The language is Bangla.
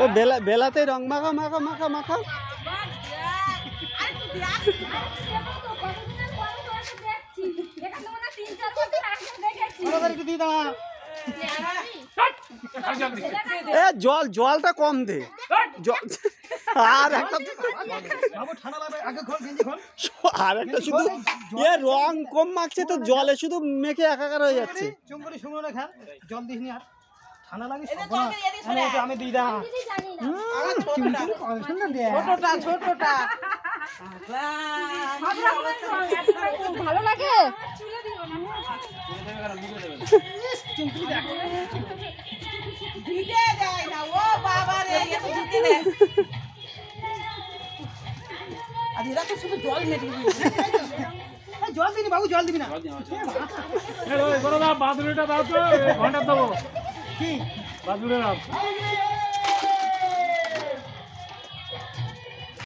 ও বেলাতে রং মাখা মাখা মাখা মাখা। এ জলটা কম দে। আর একটা শুধু এ রং কম মাখছে তো জলে শুধু মেখে একাকার হয়ে যাচ্ছে। জল দিস নি আর ঠান্ডা লাগে আমি দিই দা। ছোটটা ভালো লাগে। জল দিবি বাবু, জল দিবি না। বাদুড়িটা দাও তো, ঘন্টা দেবো কি বাদুড়ে দাও।